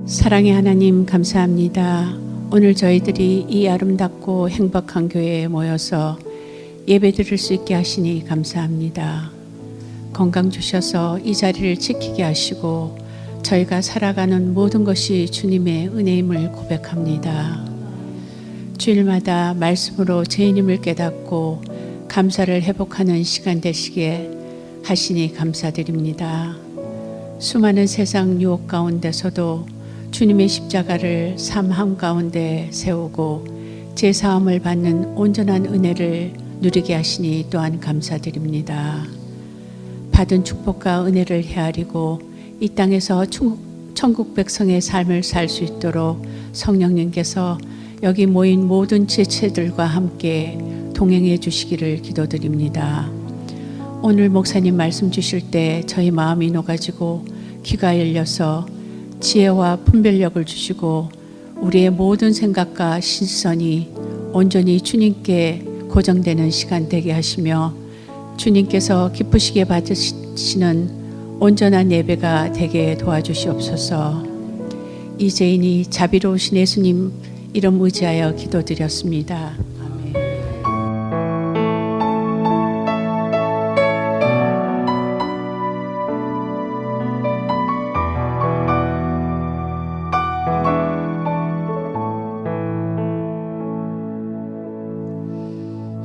사랑의 하나님 감사합니다. 오늘 저희들이 이 아름답고 행복한 교회에 모여서 예배 드릴 수 있게 하시니 감사합니다. 건강 주셔서 이 자리를 지키게 하시고 저희가 살아가는 모든 것이 주님의 은혜임을 고백합니다. 주일마다 말씀으로 죄인임을 깨닫고 감사를 회복하는 시간 되시게 하시니 감사드립니다. 수많은 세상 유혹 가운데서도 주님의 십자가를 삶 한가운데 세우고 제사함을 받는 온전한 은혜를 누리게 하시니 또한 감사드립니다. 받은 축복과 은혜를 헤아리고 이 땅에서 천국 백성의 삶을 살 수 있도록 성령님께서 여기 모인 모든 지체들과 함께 동행해 주시기를 기도드립니다. 오늘 목사님 말씀 주실 때 저희 마음이 녹아지고 귀가 열려서 지혜와 분별력을 주시고 우리의 모든 생각과 시선이 온전히 주님께 고정되는 시간 되게 하시며 주님께서 기쁘시게 받으시는 온전한 예배가 되게 도와주시옵소서. 이제인이 자비로우신 예수님 이름 의지하여 기도드렸습니다. 아멘.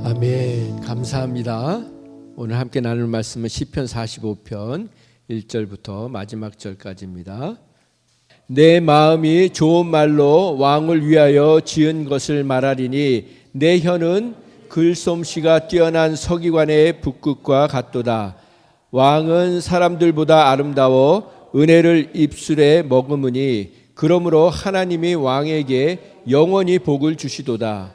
아멘. 감사합니다. 오늘 함께 나눌 말씀은 시편 45편 1절부터 마지막 절까지입니다. 내 마음이 좋은 말로 왕을 위하여 지은 것을 말하리니 내 혀는 글솜씨가 뛰어난 서기관의 붓끝과 같도다. 왕은 사람들보다 아름다워 은혜를 입술에 머금으니 그러므로 하나님이 왕에게 영원히 복을 주시도다.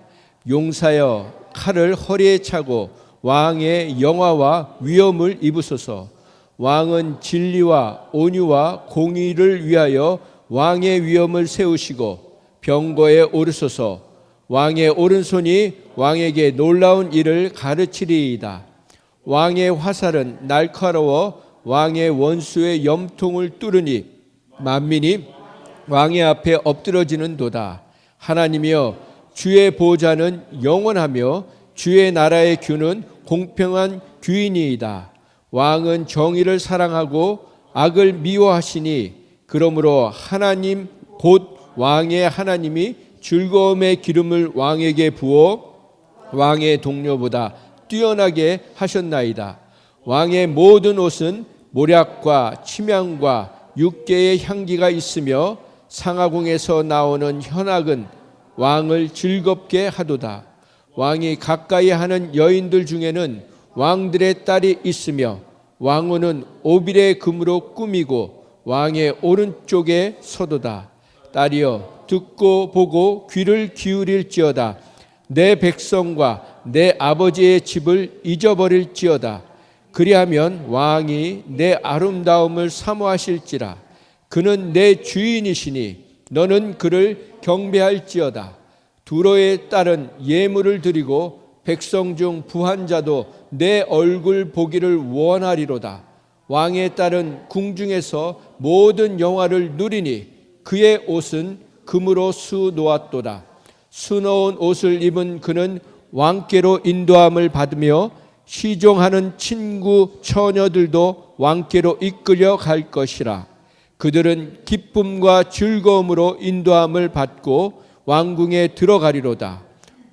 용사여 칼을 허리에 차고 왕의 영화와 위엄을 입으소서. 왕은 진리와 온유와 공의를 위하여 왕의 위엄을 세우시고 병거에 오르소서. 왕의 오른손이 왕에게 놀라운 일을 가르치리이다. 왕의 화살은 날카로워 왕의 원수의 염통을 뚫으니 만민이 왕의 앞에 엎드러지는도다. 하나님이여 주의 보좌는 영원하며 주의 나라의 규는 공평한 규이니이다. 왕은 정의를 사랑하고 악을 미워하시니 그러므로 하나님 곧 왕의 하나님이 즐거움의 기름을 왕에게 부어 왕의 동료보다 뛰어나게 하셨나이다. 왕의 모든 옷은 모략과 침향과 육개의 향기가 있으며 상하궁에서 나오는 현악은 왕을 즐겁게 하도다. 왕이 가까이 하는 여인들 중에는 왕들의 딸이 있으며 왕후는 오빌의 금으로 꾸미고 왕의 오른쪽에 서도다. 딸이여 듣고 보고 귀를 기울일지어다. 내 백성과 내 아버지의 집을 잊어버릴지어다. 그리하면 왕이 내 아름다움을 사모하실지라. 그는 내 주인이시니 너는 그를 경배할지어다. 두로의 딸은 예물을 드리고 백성 중 부한 자도 내 얼굴 보기를 원하리로다. 왕의 딸은 궁중에서 모든 영화를 누리니 그의 옷은 금으로 수 놓았도다. 수놓은 옷을 입은 그는 왕께로 인도함을 받으며 시종하는 친구 처녀들도 왕께로 이끌려 갈 것이라. 그들은 기쁨과 즐거움으로 인도함을 받고 왕궁에 들어가리로다.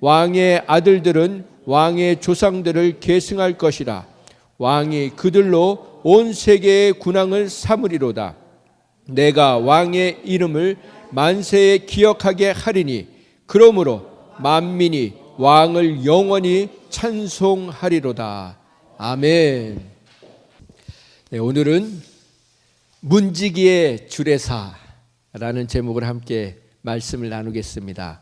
왕의 아들들은 왕의 조상들을 계승할 것이라. 왕이 그들로 온 세계의 군왕을 삼으리로다. 내가 왕의 이름을 만세에 기억하게 하리니 그러므로 만민이 왕을 영원히 찬송하리로다. 아멘. 네, 오늘은 문지기의 주례사라는 제목으로 함께 말씀을 나누겠습니다.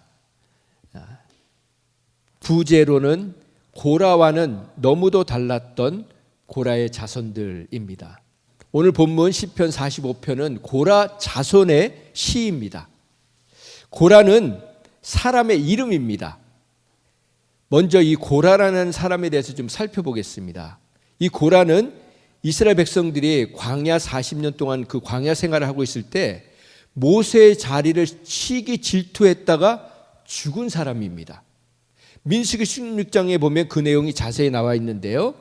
부제로는 고라와는 너무도 달랐던 고라의 자손들입니다. 오늘 본문 시편 45편은 고라 자손의 시입니다. 고라는 사람의 이름입니다. 먼저 이 고라라는 사람에 대해서 좀 살펴보겠습니다. 이 고라는 이스라엘 백성들이 광야 40년 동안 그 광야 생활을 하고 있을 때 모세의 자리를 시기 질투했다가 죽은 사람입니다. 민수기 16장에 보면 그 내용이 자세히 나와 있는데요.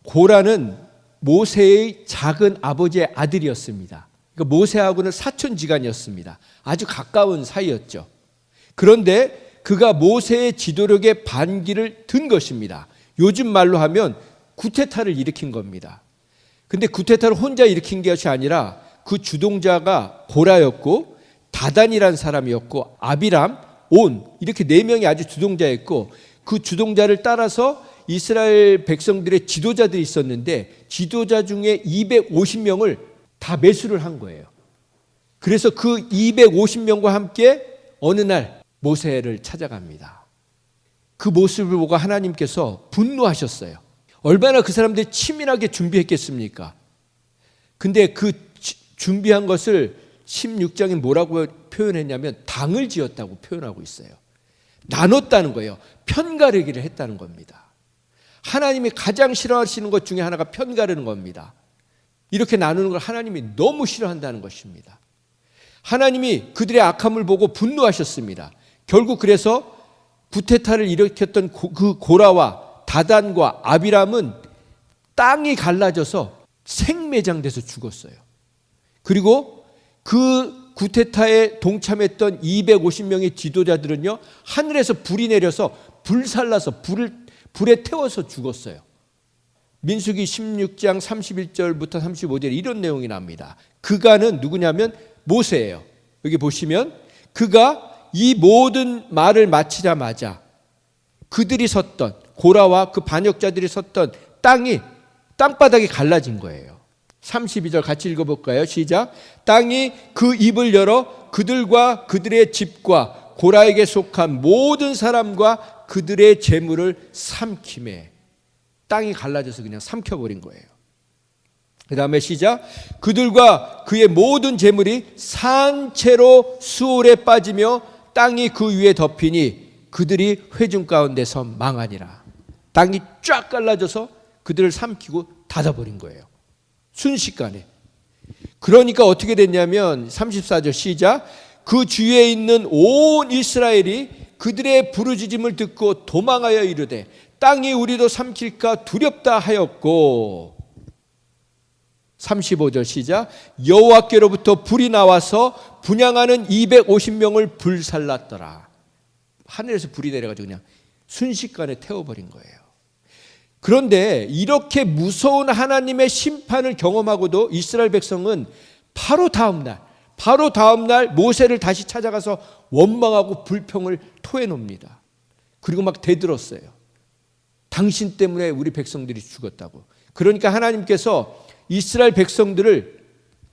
고라는 모세의 작은 아버지의 아들이었습니다. 그러니까 모세하고는 사촌지간이었습니다. 아주 가까운 사이였죠. 그런데 그가 모세의 지도력에 반기를 든 것입니다. 요즘 말로 하면 구테타를 일으킨 겁니다. 근데 구테타를 혼자 일으킨 것이 아니라 그 주동자가 고라였고, 다단이라는 사람이었고, 아비람, 온, 이렇게 4명이 아주 주동자였고, 그 주동자를 따라서 이스라엘 백성들의 지도자들이 있었는데 지도자 중에 250명을 다 매수를 한 거예요. 그래서 그 250명과 함께 어느 날 모세를 찾아갑니다. 그 모습을 보고 하나님께서 분노하셨어요. 얼마나 그 사람들이 치밀하게 준비했겠습니까? 근데 그 준비한 것을 16장에 뭐라고 표현했냐면 당을 지었다고 표현하고 있어요. 나눴다는 거예요. 편가르기를 했다는 겁니다. 하나님이 가장 싫어하시는 것 중에 하나가 편가르는 겁니다. 이렇게 나누는 걸 하나님이 너무 싫어한다는 것입니다. 하나님이 그들의 악함을 보고 분노하셨습니다. 결국 그래서 구테타를 일으켰던 그 고라와 다단과 아비람은 땅이 갈라져서 생매장돼서 죽었어요. 그리고 그 구테타에 동참했던 250명의 지도자들은요, 하늘에서 불이 내려서 불살라서 불에 태워서 죽었어요. 민수기 16장 31절부터 35절에 이런 내용이 납니다. 그가는 누구냐면 모세예요. 여기 보시면 그가 이 모든 말을 마치자마자 그들이 섰던, 고라와 그 반역자들이 섰던 땅바닥이 갈라진 거예요. 32절 같이 읽어볼까요? 시작. 땅이 그 입을 열어 그들과 그들의 집과 고라에게 속한 모든 사람과 그들의 재물을 삼키매. 땅이 갈라져서 그냥 삼켜버린 거예요. 그 다음에 시작. 그들과 그의 모든 재물이 산채로 수월에 빠지며 땅이 그 위에 덮이니 그들이 회중 가운데서 망하니라. 땅이 쫙 갈라져서 그들을 삼키고 닫아버린 거예요. 순식간에. 그러니까 어떻게 됐냐면 34절 시작. 그 주위에 있는 온 이스라엘이 그들의 부르짖음을 듣고 도망하여 이르되 땅이 우리도 삼킬까 두렵다 하였고. 35절 시작. 여호와께로부터 불이 나와서 분향하는 250명을 불살랐더라. 하늘에서 불이 내려가지고 그냥 순식간에 태워버린 거예요. 그런데 이렇게 무서운 하나님의 심판을 경험하고도 이스라엘 백성은 바로 다음날 모세를 다시 찾아가서 원망하고 불평을 토해놉니다. 그리고 막 대들었어요. 당신 때문에 우리 백성들이 죽었다고. 그러니까 하나님께서 이스라엘 백성들을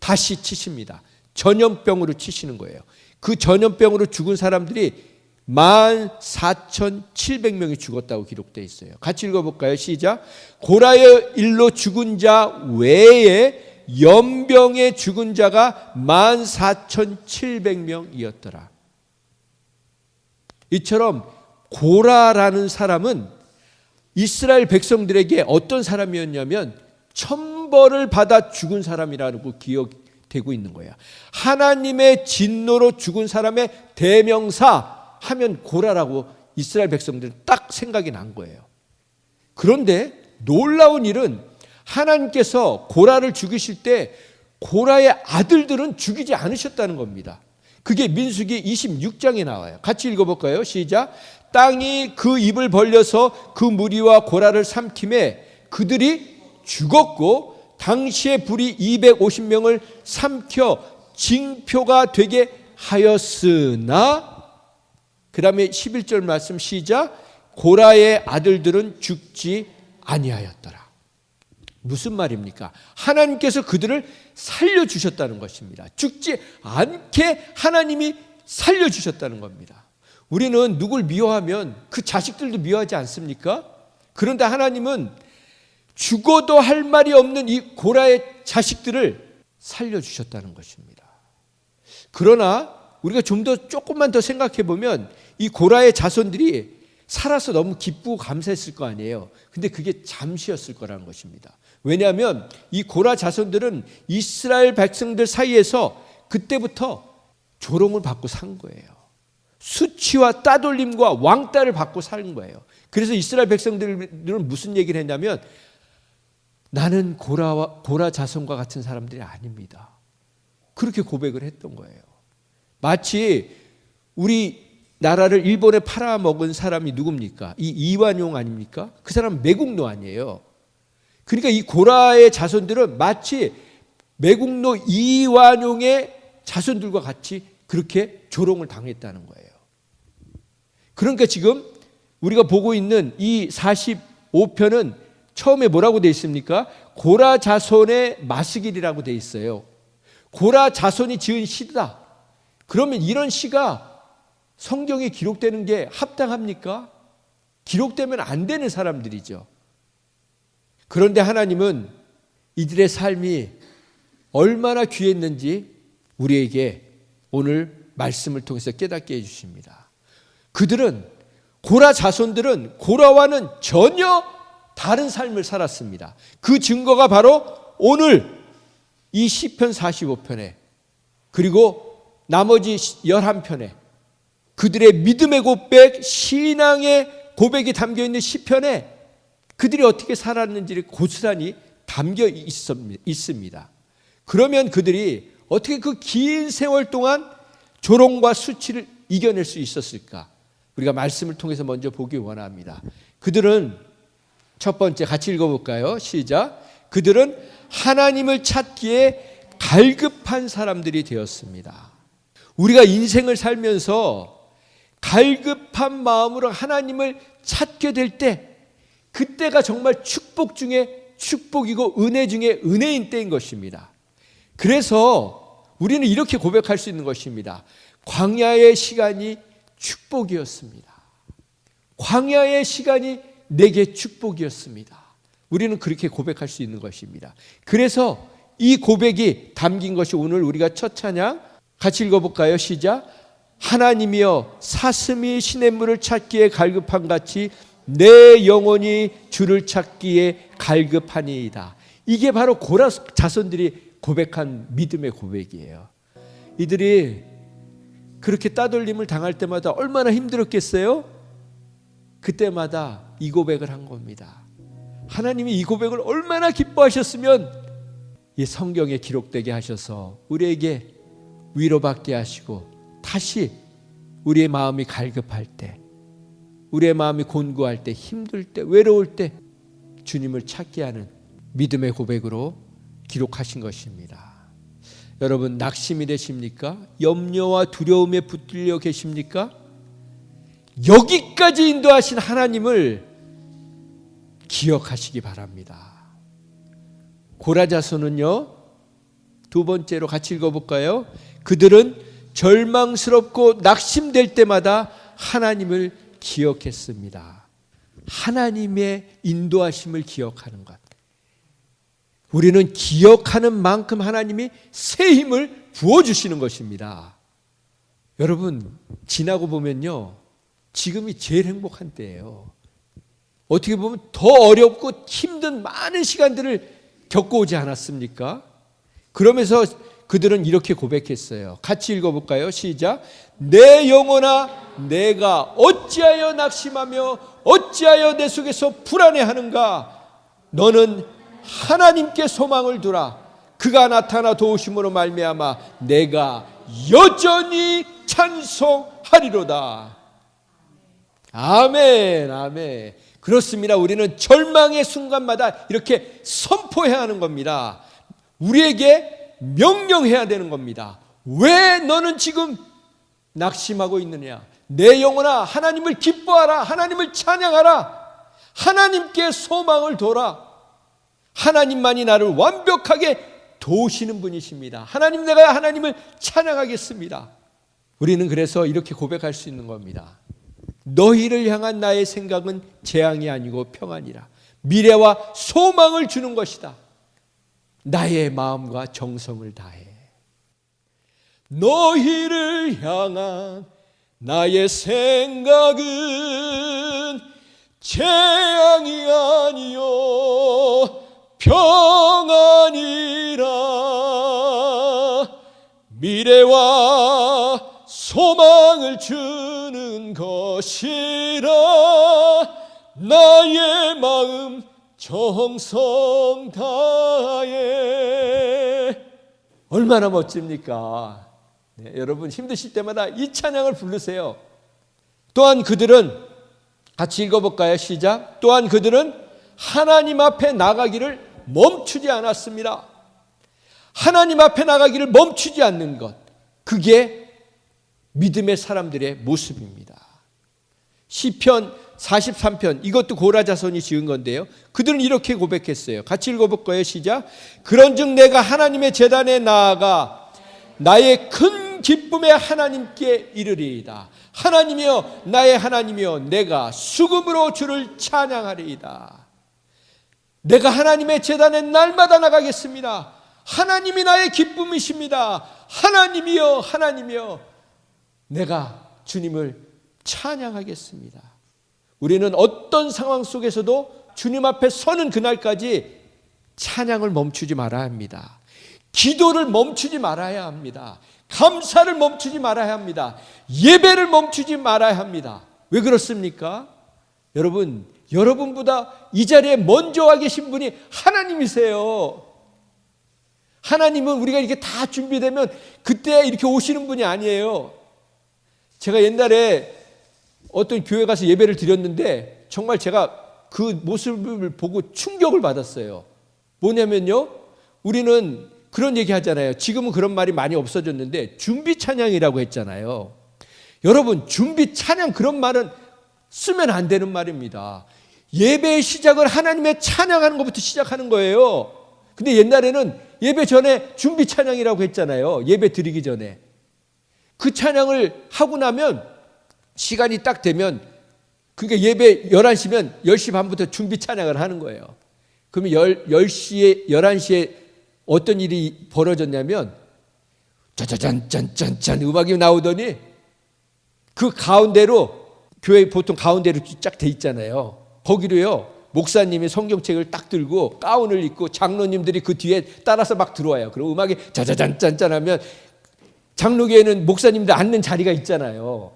다시 치십니다. 전염병으로 치시는 거예요. 그 전염병으로 죽은 사람들이 14,700명이 죽었다고 기록되어 있어요. 같이 읽어볼까요? 시작. 고라의 일로 죽은 자 외에 연병에 죽은 자가 14,700명이었더라. 이처럼 고라라는 사람은 이스라엘 백성들에게 어떤 사람이었냐면 천벌을 받아 죽은 사람이라고 기억되고 있는 거야. 하나님의 진노로 죽은 사람의 대명사 하면 고라라고 이스라엘 백성들은 딱 생각이 난 거예요. 그런데 놀라운 일은 하나님께서 고라를 죽이실 때 고라의 아들들은 죽이지 않으셨다는 겁니다. 그게 민수기 26장에 나와요. 같이 읽어볼까요? 시작. 땅이 그 입을 벌려서 그 무리와 고라를 삼킴에 그들이 죽었고 당시의 불이 250명을 삼켜 징표가 되게 하였으나, 그 다음에 11절 말씀 시작. 고라의 아들들은 죽지 아니하였더라. 무슨 말입니까? 하나님께서 그들을 살려주셨다는 것입니다. 죽지 않게 하나님이 살려주셨다는 겁니다. 우리는 누굴 미워하면 그 자식들도 미워하지 않습니까? 그런데 하나님은 죽어도 할 말이 없는 이 고라의 자식들을 살려주셨다는 것입니다. 그러나 우리가 좀 더 조금만 더 생각해 보면 이 고라의 자손들이 살아서 너무 기쁘고 감사했을 거 아니에요. 근데 그게 잠시였을 거라는 것입니다. 왜냐하면 이 고라 자손들은 이스라엘 백성들 사이에서 그때부터 조롱을 받고 산 거예요. 수치와 따돌림과 왕따를 받고 산 거예요. 그래서 이스라엘 백성들은 무슨 얘기를 했냐면 나는 고라 자손과 같은 사람들이 아닙니다. 그렇게 고백을 했던 거예요. 마치 우리 나라를 일본에 팔아먹은 사람이 누굽니까? 이 이완용 아닙니까? 그 사람은 매국노 아니에요. 그러니까 이 고라의 자손들은 마치 매국노 이완용의 자손들과 같이 그렇게 조롱을 당했다는 거예요. 그러니까 지금 우리가 보고 있는 이 45편은 처음에 뭐라고 되어 있습니까? 고라 자손의 마스길이라고 되어 있어요. 고라 자손이 지은 시다. 그러면 이런 시가 성경에 기록되는 게 합당합니까? 기록되면 안 되는 사람들이죠. 그런데 하나님은 이들의 삶이 얼마나 귀했는지 우리에게 오늘 말씀을 통해서 깨닫게 해주십니다. 그들은 고라 자손들은 고라와는 전혀 다른 삶을 살았습니다. 그 증거가 바로 오늘 이 시편 45편에 그리고 나머지 11편에 그들의 믿음의 고백, 신앙의 고백이 담겨있는 시편에 그들이 어떻게 살았는지를 고스란히 담겨 있습니다. 그러면 그들이 어떻게 그 긴 세월 동안 조롱과 수치를 이겨낼 수 있었을까? 우리가 말씀을 통해서 먼저 보기 원합니다. 그들은 첫 번째 같이 읽어볼까요? 시작. 그들은 하나님을 찾기에 갈급한 사람들이 되었습니다. 우리가 인생을 살면서 갈급한 마음으로 하나님을 찾게 될 때 그때가 정말 축복 중에 축복이고 은혜 중에 은혜인 때인 것입니다. 그래서 우리는 이렇게 고백할 수 있는 것입니다. 광야의 시간이 축복이었습니다. 광야의 시간이 내게 축복이었습니다. 우리는 그렇게 고백할 수 있는 것입니다. 그래서 이 고백이 담긴 것이 오늘 우리가 첫 찬양 같이 읽어볼까요? 시작. 하나님이여 사슴이 시냇물을 찾기에 갈급한 같이 내 영혼이 주를 찾기에 갈급하니이다. 이게 바로 고라 자손들이 고백한 믿음의 고백이에요. 이들이 그렇게 따돌림을 당할 때마다 얼마나 힘들었겠어요? 그때마다 이 고백을 한 겁니다. 하나님이 이 고백을 얼마나 기뻐하셨으면 이 성경에 기록되게 하셔서 우리에게 위로받게 하시고 다시 우리의 마음이 갈급할 때, 우리의 마음이 곤고할 때, 힘들 때, 외로울 때 주님을 찾게 하는 믿음의 고백으로 기록하신 것입니다. 여러분 낙심이 되십니까? 염려와 두려움에 붙들려 계십니까? 여기까지 인도하신 하나님을 기억하시기 바랍니다. 고라 자손은요, 두 번째로 같이 읽어볼까요? 그들은 절망스럽고 낙심될 때마다 하나님을 기억했습니다. 하나님의 인도하심을 기억하는 것. 우리는 기억하는 만큼 하나님이 새 힘을 부어주시는 것입니다. 여러분 지나고 보면요, 지금이 제일 행복한 때예요. 어떻게 보면 더 어렵고 힘든 많은 시간들을 겪어오지 않았습니까? 그러면서 그들은 이렇게 고백했어요. 같이 읽어볼까요? 시작. 내 영혼아 내가 어찌하여 낙심하며 어찌하여 내 속에서 불안해하는가? 너는 하나님께 소망을 두라. 그가 나타나 도우심으로 말미암아 내가 여전히 찬송하리로다. 아멘, 아멘. 그렇습니다. 우리는 절망의 순간마다 이렇게 선포해야 하는 겁니다. 우리에게 명령해야 되는 겁니다. 왜 너는 지금 낙심하고 있느냐? 내 영혼아 하나님을 기뻐하라. 하나님을 찬양하라. 하나님께 소망을 둬라. 하나님만이 나를 완벽하게 도우시는 분이십니다. 하나님, 내가 하나님을 찬양하겠습니다. 우리는 그래서 이렇게 고백할 수 있는 겁니다. 너희를 향한 나의 생각은 재앙이 아니고 평안이라. 미래와 소망을 주는 것이다. 나의 마음과 정성을 다해. 너희를 향한 나의 생각은 재앙이 아니요 평안이라. 미래 지혜와 소망을 주는 것이라 나의 마음 정성 다해. 얼마나 멋집니까? 네, 여러분 힘드실 때마다 이 찬양을 부르세요. 또한 그들은, 같이 읽어볼까요? 시작. 또한 그들은 하나님 앞에 나가기를 멈추지 않았습니다. 하나님 앞에 나가기를 멈추지 않는 것, 그게 믿음의 사람들의 모습입니다. 시편 43편, 이것도 고라 자손이 지은 건데요, 그들은 이렇게 고백했어요. 같이 읽어볼까요? 시작. 그런즉 내가 하나님의 제단에 나아가 나의 큰 기쁨의 하나님께 이르리이다. 하나님이여, 나의 하나님이여, 내가 수금으로 주를 찬양하리이다. 내가 하나님의 제단에 날마다 나가겠습니다. 하나님이 나의 기쁨이십니다. 하나님이여, 하나님이여, 내가 주님을 찬양하겠습니다. 우리는 어떤 상황 속에서도 주님 앞에 서는 그날까지 찬양을 멈추지 말아야 합니다. 기도를 멈추지 말아야 합니다. 감사를 멈추지 말아야 합니다. 예배를 멈추지 말아야 합니다. 왜 그렇습니까? 여러분, 여러분보다 이 자리에 먼저 와 계신 분이 하나님이세요. 하나님은 우리가 이렇게 다 준비되면 그때 이렇게 오시는 분이 아니에요. 제가 옛날에 어떤 교회 가서 예배를 드렸는데 정말 제가 그 모습을 보고 충격을 받았어요. 뭐냐면요, 우리는 그런 얘기 하잖아요. 지금은 그런 말이 많이 없어졌는데 준비 찬양이라고 했잖아요. 여러분, 준비 찬양, 그런 말은 쓰면 안 되는 말입니다. 예배의 시작을 하나님의 찬양하는 것부터 시작하는 거예요. 근데 옛날에는 예배 전에 준비 찬양이라고 했잖아요. 예배 드리기 전에. 그 찬양을 하고 나면 시간이 딱 되면, 그러니까 예배 11시면 10시 반부터 준비 찬양을 하는 거예요. 그러면 10시에 11시에 어떤 일이 벌어졌냐면 짜자잔짠짠짠 음악이 나오더니 그 가운데로, 교회 보통 가운데로 쫙 돼 있잖아요. 거기로요, 목사님이 성경책을 딱 들고 가운을 입고 장로님들이 그 뒤에 따라서 막 들어와요. 그리고 음악이 짜자잔짠짠 하면 장로교회는 목사님들 앉는 자리가 있잖아요.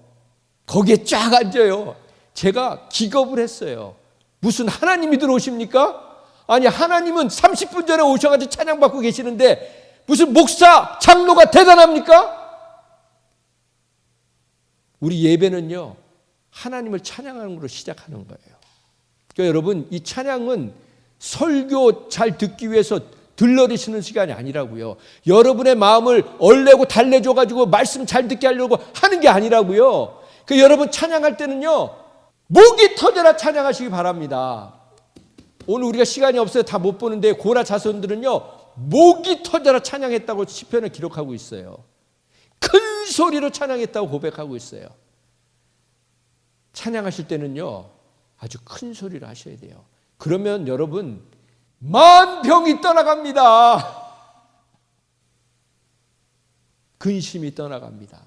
거기에 쫙 앉아요. 제가 기겁을 했어요. 무슨 하나님이 들어오십니까? 아니, 하나님은 30분 전에 오셔가지고 찬양받고 계시는데 무슨 목사, 장로가 대단합니까? 우리 예배는요, 하나님을 찬양하는 걸로 시작하는 거예요. 그러니까 여러분, 이 찬양은 설교 잘 듣기 위해서 들러리시는 시간이 아니라고요. 여러분의 마음을 얼레고 달래줘가지고 말씀 잘 듣게 하려고 하는 게 아니라고요. 그 여러분 찬양할 때는요, 목이 터져라 찬양하시기 바랍니다. 오늘 우리가 시간이 없어서 다 못 보는데 고라 자손들은요, 목이 터져라 찬양했다고 시편을 기록하고 있어요. 큰 소리로 찬양했다고 고백하고 있어요. 찬양하실 때는요, 아주 큰 소리로 하셔야 돼요. 그러면 여러분, 만병이 떠나갑니다. 근심이 떠나갑니다.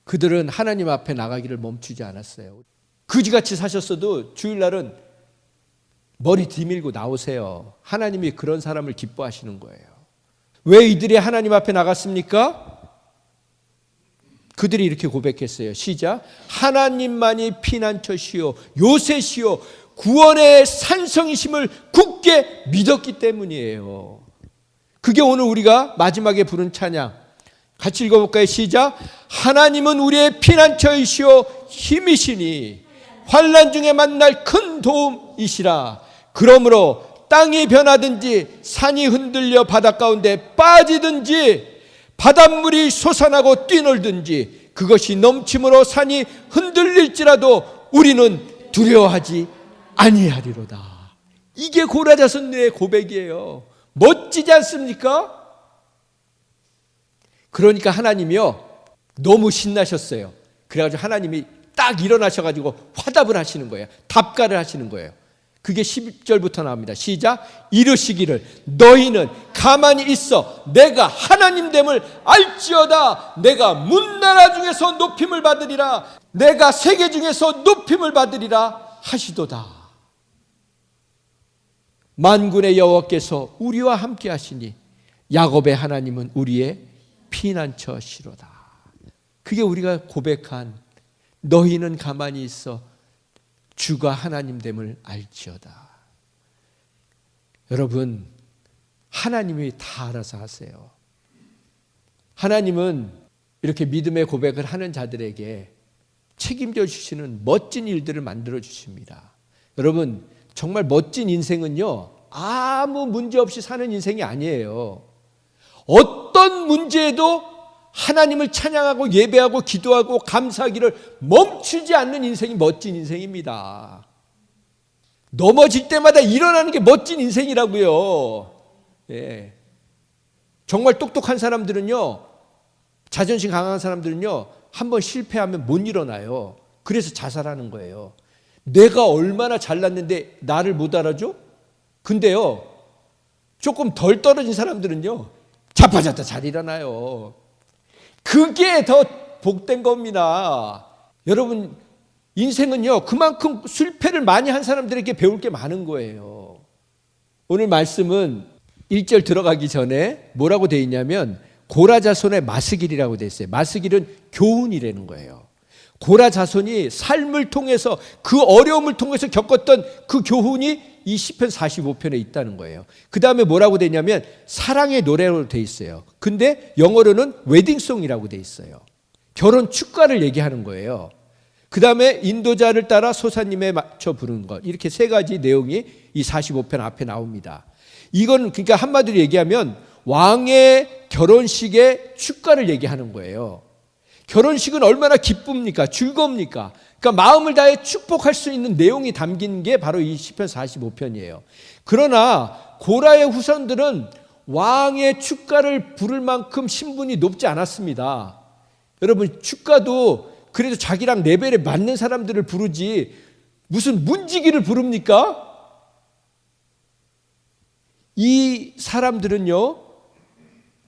그들은 하나님 앞에 나가기를 멈추지 않았어요. 그지같이 사셨어도 주일날은 머리 뒤밀고 나오세요. 하나님이 그런 사람을 기뻐하시는 거예요. 왜 이들이 하나님 앞에 나갔습니까? 그들이 이렇게 고백했어요. 시작. 하나님만이 피난처시요 요새시요 구원의 산성이심을 굳게 믿었기 때문이에요. 그게 오늘 우리가 마지막에 부른 찬양. 같이 읽어볼까요? 시작. 하나님은 우리의 피난처이시요 힘이시니 환난 중에 만날 큰 도움이시라. 그러므로 땅이 변하든지 산이 흔들려 바닷 가운데 빠지든지 바닷물이 솟아나고 뛰놀든지 그것이 넘침으로 산이 흔들릴지라도 우리는 두려워하지 아니하리로다. 이게 고라 자손들의 고백이에요. 멋지지 않습니까? 그러니까 하나님이요, 너무 신나셨어요. 그래가지고 하나님이 딱 일어나셔가지고 화답을 하시는 거예요. 답가를 하시는 거예요. 그게 10절부터 나옵니다. 시작. 이르시기를 너희는 가만히 있어 내가 하나님됨을 알지어다. 내가 문나라 중에서 높임을 받으리라. 내가 세계 중에서 높임을 받으리라 하시도다. 만군의 여호와께서 우리와 함께 하시니 야곱의 하나님은 우리의 피난처시로다. 그게 우리가 고백한 너희는 가만히 있어 주가 하나님됨을 알지어다. 여러분, 하나님이 다 알아서 하세요. 하나님은 이렇게 믿음의 고백을 하는 자들에게 책임져 주시는 멋진 일들을 만들어 주십니다. 여러분, 정말 멋진 인생은요, 아무 문제 없이 사는 인생이 아니에요. 어떤 문제에도 하나님을 찬양하고 예배하고 기도하고 감사하기를 멈추지 않는 인생이 멋진 인생입니다. 넘어질 때마다 일어나는 게 멋진 인생이라고요. 예. 정말 똑똑한 사람들은요, 자존심 강한 사람들은요, 한번 실패하면 못 일어나요. 그래서 자살하는 거예요. 내가 얼마나 잘났는데 나를 못 알아줘? 근데요, 조금 덜 떨어진 사람들은요, 자빠졌다 잘 일어나요. 그게 더 복된 겁니다. 여러분, 인생은요, 그만큼 실패를 많이 한 사람들에게 배울 게 많은 거예요. 오늘 말씀은 1절 들어가기 전에 뭐라고 되어 있냐면 고라 자손의 마스길이라고 되어 있어요. 마스길은 교훈이라는 거예요. 고라 자손이 삶을 통해서 그 어려움을 통해서 겪었던 그 교훈이 이 시편 45편에 있다는 거예요. 그 다음에 뭐라고 되어 있냐면 사랑의 노래로 되어 있어요. 근데 영어로는 웨딩송이라고 되어 있어요. 결혼 축가를 얘기하는 거예요. 그 다음에 인도자를 따라 소사님에 맞춰 부르는 것. 이렇게 세 가지 내용이 이 45편 앞에 나옵니다. 이건 그러니까 한마디로 얘기하면 왕의 결혼식의 축가를 얘기하는 거예요. 결혼식은 얼마나 기쁩니까? 즐겁니까? 그러니까 마음을 다해 축복할 수 있는 내용이 담긴 게 바로 이 시편 45편이에요. 그러나 고라의 후손들은 왕의 축가를 부를 만큼 신분이 높지 않았습니다. 여러분, 축가도 그래도 자기랑 레벨에 맞는 사람들을 부르지 무슨 문지기를 부릅니까? 이 사람들은요,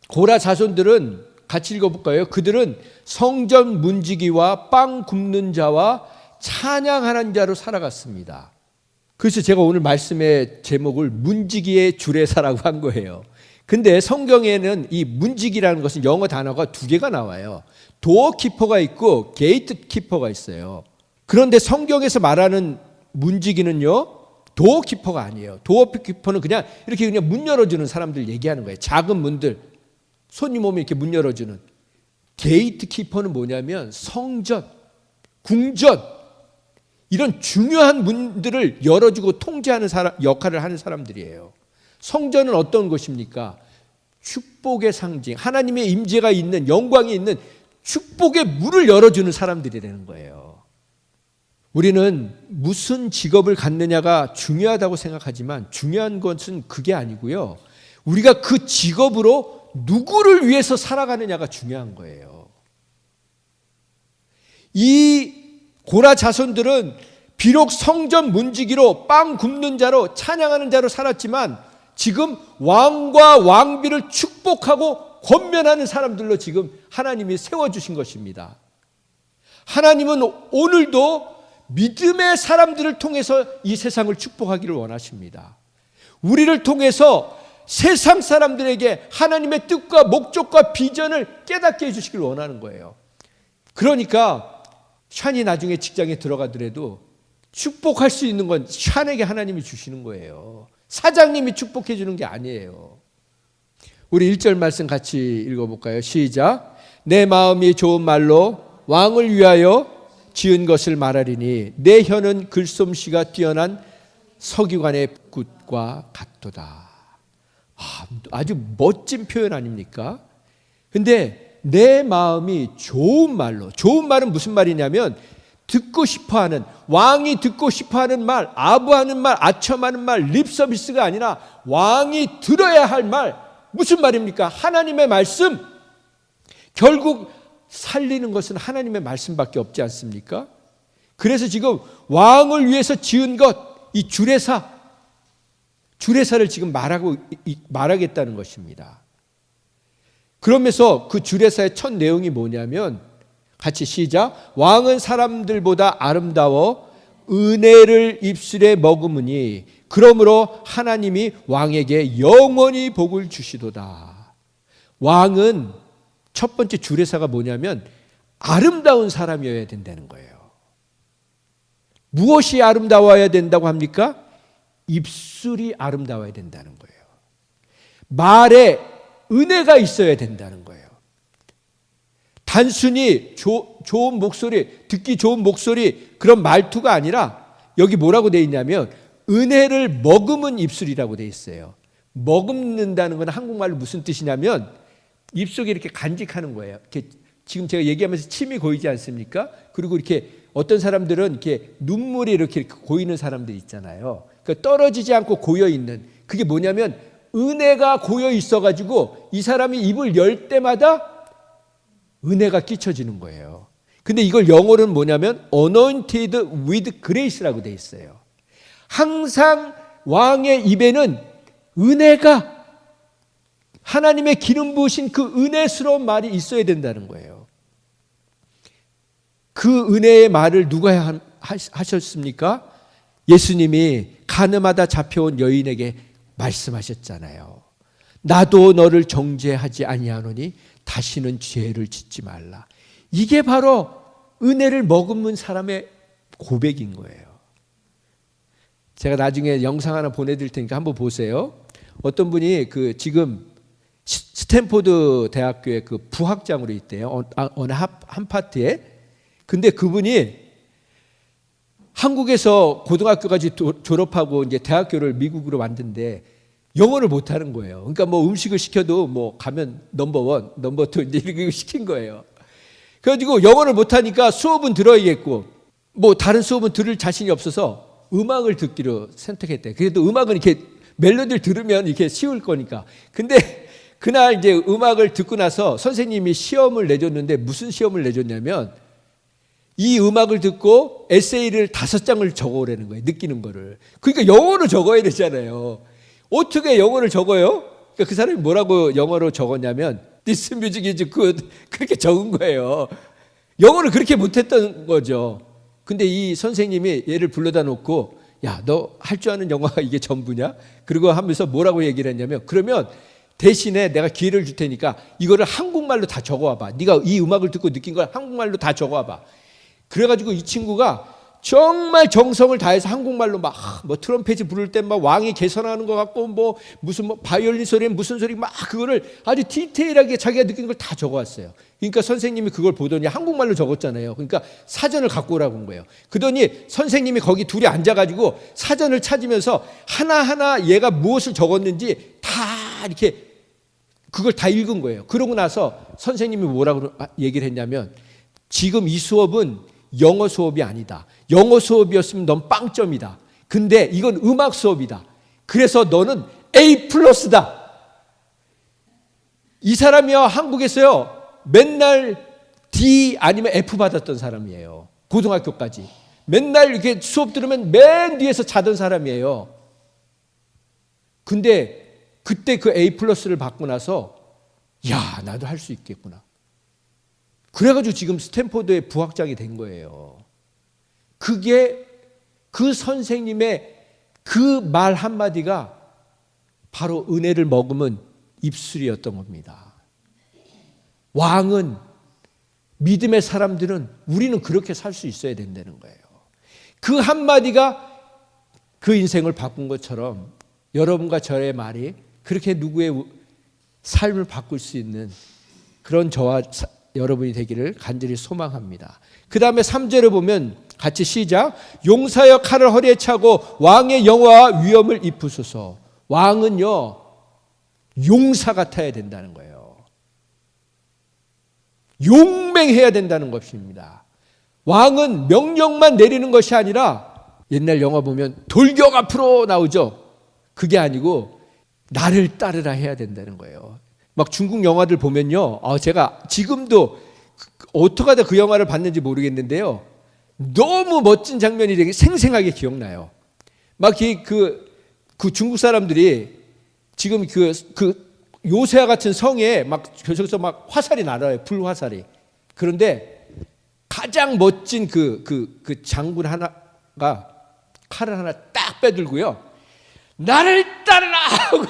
고라 자손들은 같이 읽어볼까요? 그들은 성전 문지기와 빵 굽는 자와 찬양하는 자로 살아갔습니다. 그래서 제가 오늘 말씀의 제목을 문지기의 주례사라고 한 거예요. 근데 성경에는 이 문지기라는 것은 영어 단어가 두 개가 나와요. 도어 키퍼가 있고 게이트 키퍼가 있어요. 그런데 성경에서 말하는 문지기는요, 도어 키퍼가 아니에요. 도어 키퍼는 그냥 이렇게 그냥 문 열어주는 사람들 얘기하는 거예요. 작은 문들, 손님 오면 이렇게 문 열어주는. 게이트 키퍼는 뭐냐면 성전, 궁전, 이런 중요한 문들을 열어주고 통제하는 역할을 하는 사람들이에요. 성전은 어떤 곳입니까? 축복의 상징, 하나님의 임재가 있는, 영광이 있는 축복의 문을 열어주는 사람들이라는 거예요. 우리는 무슨 직업을 갖느냐가 중요하다고 생각하지만 중요한 것은 그게 아니고요. 우리가 그 직업으로 누구를 위해서 살아가느냐가 중요한 거예요. 이 고라 자손들은 비록 성전 문지기로 빵 굽는 자로 찬양하는 자로 살았지만 지금 왕과 왕비를 축복하고 권면하는 사람들로 지금 하나님이 세워주신 것입니다. 하나님은 오늘도 믿음의 사람들을 통해서 이 세상을 축복하기를 원하십니다. 우리를 통해서 세상 사람들에게 하나님의 뜻과 목적과 비전을 깨닫게 해주시길 원하는 거예요. 그러니까 샨이 나중에 직장에 들어가더라도 축복할 수 있는 건 샨에게 하나님이 주시는 거예요. 사장님이 축복해 주는 게 아니에요. 우리 1절 말씀 같이 읽어볼까요? 시작. 내 마음이 좋은 말로 왕을 위하여 지은 것을 말하리니 내 혀는 글솜씨가 뛰어난 서기관의 굿과 같도다. 아주 멋진 표현 아닙니까? 근데 내 마음이 좋은 말로, 좋은 말은 무슨 말이냐면 듣고 싶어하는, 왕이 듣고 싶어하는 말, 아부하는 말, 아첨하는 말, 립서비스가 아니라 왕이 들어야 할 말. 무슨 말입니까? 하나님의 말씀. 결국 살리는 것은 하나님의 말씀밖에 없지 않습니까? 그래서 지금 왕을 위해서 지은 것, 이 주례사를 지금 말하겠다는 것입니다. 그러면서 그 주례사의 첫 내용이 뭐냐면 같이 시작. 왕은 사람들보다 아름다워 은혜를 입술에 머금으니 그러므로 하나님이 왕에게 영원히 복을 주시도다. 왕은 첫 번째 주례사가 뭐냐면 아름다운 사람이어야 된다는 거예요. 무엇이 아름다워야 된다고 합니까? 입술이 아름다워야 된다는 거예요. 말에 은혜가 있어야 된다는 거예요. 단순히 좋은 목소리, 듣기 좋은 목소리, 그런 말투가 아니라 여기 뭐라고 되어 있냐면 은혜를 머금은 입술이라고 되어 있어요. 머금는다는 건 한국말로 무슨 뜻이냐면 입속에 이렇게 간직하는 거예요. 이렇게 지금 제가 얘기하면서 침이 고이지 않습니까? 그리고 이렇게 어떤 사람들은 이렇게 눈물이 이렇게 고이는 사람들 있잖아요. 그러니까 떨어지지 않고 고여 있는, 그게 뭐냐면 은혜가 고여 있어가지고 이 사람이 입을 열 때마다 은혜가 끼쳐지는 거예요. 근데 이걸 영어로는 뭐냐면 anointed with grace라고 돼 있어요. 항상 왕의 입에는 은혜가, 하나님의 기름 부으신 그 은혜스러운 말이 있어야 된다는 거예요. 그 은혜의 말을 누가 하셨습니까? 예수님이 가늠하다 잡혀온 여인에게 말씀하셨잖아요. 나도 너를 정죄하지 아니하노니 다시는 죄를 짓지 말라. 이게 바로 은혜를 머금은 사람의 고백인 거예요. 제가 나중에 영상 하나 보내드릴 테니까 한번 보세요. 어떤 분이 그 지금 스탠포드 대학교의 그 부학장으로 있대요. 어느 한 파트에. 근데 그분이 한국에서 고등학교까지 졸업하고 이제 대학교를 미국으로 왔는데 영어를 못하는 거예요. 그러니까 뭐 음식을 시켜도 뭐 가면 넘버 1, 넘버 2 이제 이렇게 시킨 거예요. 그래가지고 영어를 못하니까 수업은 들어야겠고 뭐 다른 수업은 들을 자신이 없어서 음악을 듣기로 선택했대. 그래도 음악은 이렇게 멜로디를 들으면 이렇게 쉬울 거니까. 근데 그날 이제 음악을 듣고 나서 선생님이 시험을 내줬는데 무슨 시험을 내줬냐면 이 음악을 듣고 에세이를 5장을 적어오라는 거예요. 느끼는 거를. 그러니까 영어로 적어야 되잖아요. 어떻게 영어를 적어요? 그러니까 그 사람이 뭐라고 영어로 적었냐면 This music is good. 그렇게 적은 거예요. 영어를 그렇게 못했던 거죠. 근데 이 선생님이 얘를 불러다 놓고 야, 너 할 줄 아는 영어가 이게 전부냐? 그리고 하면서 뭐라고 얘기를 했냐면 그러면 대신에 내가 기회를 줄 테니까 이거를 한국말로 다 적어와봐. 네가 이 음악을 듣고 느낀 걸 한국말로 다 적어와봐. 그래가지고 이 친구가 정말 정성을 다해서 한국말로 막 뭐 트럼펫이 부를 때 막 왕이 개선하는 것 같고 뭐 무슨 뭐 바이올린 소리는 무슨 소리 막 그거를 아주 디테일하게 자기가 느낀 걸 다 적어왔어요. 그러니까 선생님이 그걸 보더니 한국말로 적었잖아요. 그러니까 사전을 갖고 오라고 한 거예요. 그러더니 선생님이 거기 둘이 앉아가지고 사전을 찾으면서 하나하나 얘가 무엇을 적었는지 다 이렇게 그걸 다 읽은 거예요. 그러고 나서 선생님이 뭐라고 얘기를 했냐면 지금 이 수업은 영어 수업이 아니다. 영어 수업이었으면 넌 빵점이다. 근데 이건 음악 수업이다. 그래서 너는 A+다. 이 사람이요 한국에서요 맨날 D 아니면 F 받았던 사람이에요. 고등학교까지. 맨날 이렇게 수업 들으면 맨 뒤에서 자던 사람이에요. 근데 그때 그 A+를 받고 나서 야, 나도 할 수 있겠구나. 그래가지고 지금 스탠포드의 부학장이 된 거예요. 그게 그 선생님의 그 말 한마디가 바로 은혜를 머금은 입술이었던 겁니다. 왕은, 믿음의 사람들은 우리는 그렇게 살 수 있어야 된다는 거예요. 그 한마디가 그 인생을 바꾼 것처럼 여러분과 저의 말이 그렇게 누구의 삶을 바꿀 수 있는 그런 저와 여러분이 되기를 간절히 소망합니다. 그 다음에 3절을 보면 같이 시작. 용사여 칼을 허리에 차고 왕의 영화와 위엄을 입으소서. 왕은요 용사 같아야 된다는 거예요. 용맹해야 된다는 것입니다. 왕은 명령만 내리는 것이 아니라 옛날 영화 보면 돌격 앞으로 나오죠. 그게 아니고 나를 따르라 해야 된다는 거예요. 막 중국 영화들 보면요. 제가 지금도 어떻게 하다 그 영화를 봤는지 모르겠는데요. 너무 멋진 장면이 되게 생생하게 기억나요. 막 그 중국 사람들이 지금 그 요새와 같은 성에 막 저기서 막 화살이 날아요. 불화살이. 그런데 가장 멋진 그 장군 하나가 칼을 하나 딱 빼들고요. 나를 따르라 하고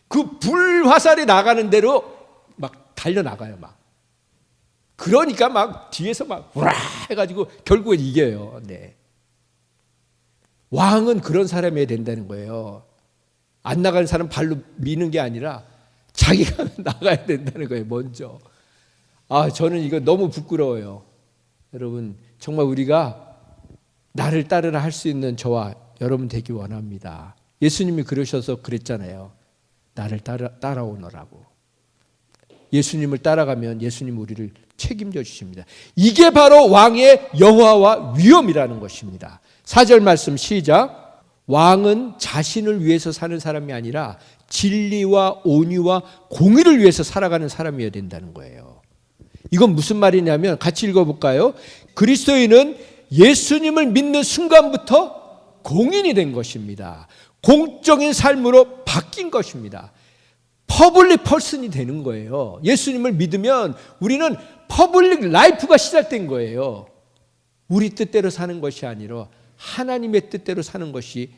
그 불화살이 나가는 대로 막 달려나가요 막. 그러니까 막 뒤에서 막 우라 해가지고 결국엔 이겨요. 네. 왕은 그런 사람이어야 된다는 거예요. 안 나가는 사람 발로 미는 게 아니라 자기가 나가야 된다는 거예요. 먼저. 저는 이거 너무 부끄러워요. 여러분 정말 우리가 나를 따르라 할 수 있는 저와 여러분 되기 원합니다. 예수님이 그러셔서 그랬잖아요. 나를 따라오너라고. 예수님을 따라가면 예수님 우리를 책임져 주십니다. 이게 바로 왕의 영화와 위엄이라는 것입니다. 4절 말씀 시작. 왕은 자신을 위해서 사는 사람이 아니라 진리와 온유와 공의를 위해서 살아가는 사람이어야 된다는 거예요. 이건 무슨 말이냐면 같이 읽어볼까요? 그리스도인은 예수님을 믿는 순간부터 공인이 된 것입니다. 공적인 삶으로 바뀐 것입니다. 퍼블릭 퍼슨이 되는 거예요. 예수님을 믿으면 우리는 퍼블릭 라이프가 시작된 거예요. 우리 뜻대로 사는 것이 아니라 하나님의 뜻대로 사는 것이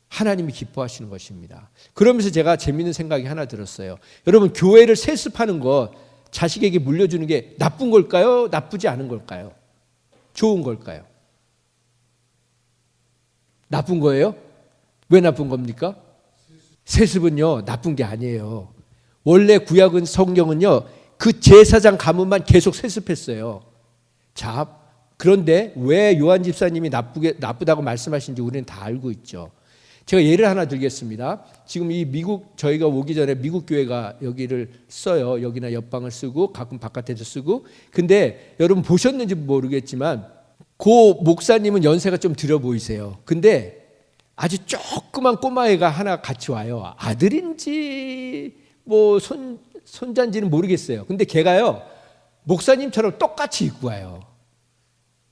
하나님이 기뻐하시는 것입니다. 그러면서 제가 재미있는 생각이 하나 들었어요. 여러분 교회를 세습하는 것 자식에게 물려주는 게 나쁜 걸까요? 나쁘지 않은 걸까요? 좋은 걸까요? 나쁜 거예요? 왜 나쁜 겁니까? 세습은요 나쁜 게 아니에요. 원래 구약은 성경은요 그 제사장 가문만 계속 세습했어요. 자, 그런데 왜 요한 집사님이 나쁘다고 말씀하신지 우리는 다 알고 있죠. 제가 예를 하나 들겠습니다. 지금 이 미국 저희가 오기 전에 미국 교회가 여기를 써요. 여기나 옆방을 쓰고 가끔 바깥에도 쓰고. 근데 여러분 보셨는지 모르겠지만 그 목사님은 연세가 좀 들어 보이세요. 근데 아주 조그만 꼬마애가 하나 같이 와요. 아들인지 뭐 손자인지는 모르겠어요. 근데 걔가요 목사님처럼 똑같이 입고 와요.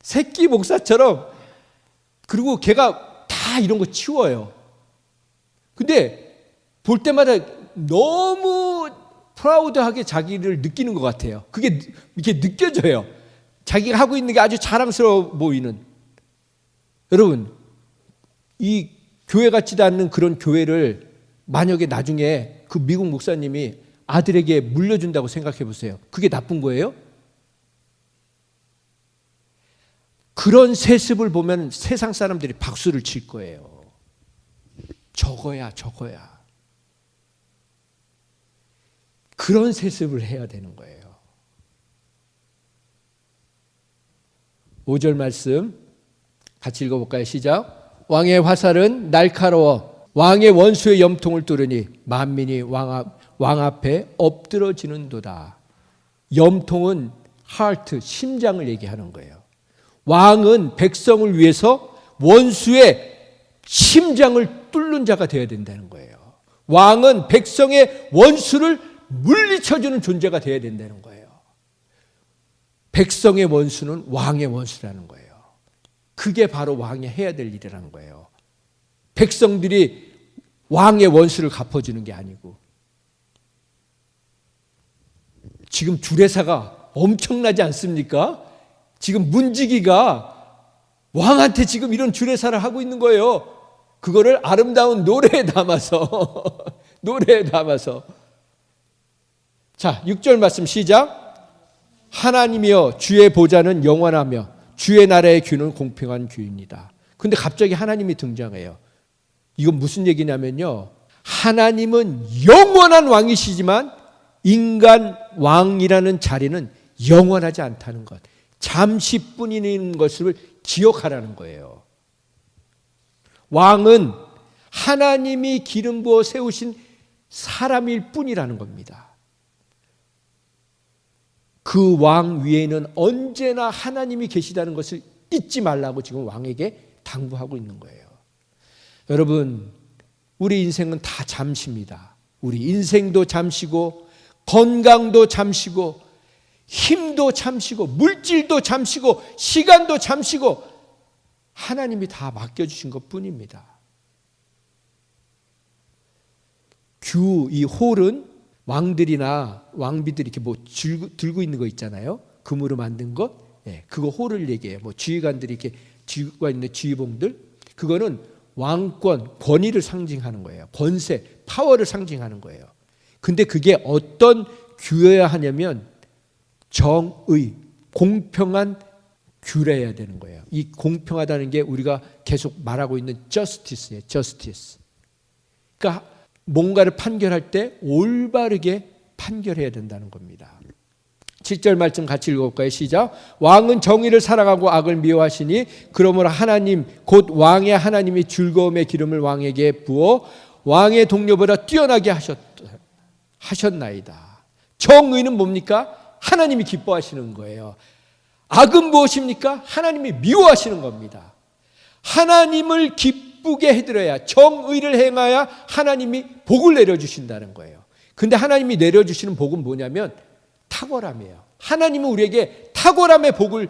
새끼 목사처럼. 그리고 걔가 다 이런 거 치워요. 근데 볼 때마다 너무 프라우드하게 자기를 느끼는 것 같아요. 그게 이렇게 느껴져요. 자기가 하고 있는 게 아주 자랑스러워 보이는. 여러분 이 교회 같지도 않는 그런 교회를 만약에 나중에 그 미국 목사님이 아들에게 물려준다고 생각해 보세요. 그게 나쁜 거예요? 그런 세습을 보면 세상 사람들이 박수를 칠 거예요. 저거야. 그런 세습을 해야 되는 거예요. 5절 말씀 같이 읽어볼까요? 시작. 왕의 화살은 날카로워 왕의 원수의 염통을 뚫으니 만민이 왕 앞에 엎드러지는도다. 염통은 하트, 심장을 얘기하는 거예요. 왕은 백성을 위해서 원수의 심장을 뚫는 자가 되어야 된다는 거예요. 왕은 백성의 원수를 물리쳐주는 존재가 되어야 된다는 거예요. 백성의 원수는 왕의 원수라는 거예요. 그게 바로 왕이 해야 될 일이라는 거예요. 백성들이 왕의 원수를 갚아주는 게 아니고. 지금 주례사가 엄청나지 않습니까? 지금 문지기가 왕한테 지금 이런 주례사를 하고 있는 거예요. 그거를 아름다운 노래에 담아서 노래에 담아서. 자, 6절 말씀 시작. 하나님이여 주의 보좌는 영원하며 주의 나라의 규는 공평한 규입니다. 근데 갑자기 하나님이 등장해요. 이건 무슨 얘기냐면요, 하나님은 영원한 왕이시지만 인간 왕이라는 자리는 영원하지 않다는 것, 잠시뿐인 것을 기억하라는 거예요. 왕은 하나님이 기름 부어 세우신 사람일 뿐이라는 겁니다. 그 왕 위에는 언제나 하나님이 계시다는 것을 잊지 말라고 지금 왕에게 당부하고 있는 거예요. 여러분, 우리 인생은 다 잠시입니다. 우리 인생도 잠시고, 건강도 잠시고, 힘도 잠시고, 물질도 잠시고, 시간도 잠시고, 하나님이 다 맡겨주신 것 뿐입니다. 이 홀은 왕들이나 왕비들이 이렇게 뭐 들고 있는 거 있잖아요. 금으로 만든 것. 예, 그거 홀을 얘기해요. 뭐 지휘관들이 이렇게 쥐고 있는 지휘봉들. 그거는 왕권, 권위를 상징하는 거예요. 권세, 파워를 상징하는 거예요. 근데 그게 어떤 규여야 하냐면 정의, 공평한 규례해야 되는 거예요. 이 공평하다는 게 우리가 계속 말하고 있는 justice예요. justice. 그러니까 뭔가를 판결할 때 올바르게 판결해야 된다는 겁니다. 7절 말씀 같이 읽어볼까요? 시작. 왕은 정의를 사랑하고 악을 미워하시니 그러므로 하나님 곧 왕의 하나님이 즐거움의 기름을 왕에게 부어 왕의 동료보다 뛰어나게 하셨나이다. 정의는 뭡니까? 하나님이 기뻐하시는 거예요. 악은 무엇입니까? 하나님이 미워하시는 겁니다. 하나님을 기쁘게 해드려야, 정의를 행하여 하나님이 복을 내려주신다는 거예요. 근데 하나님이 내려주시는 복은 뭐냐면 탁월함이에요. 하나님은 우리에게 탁월함의 복을,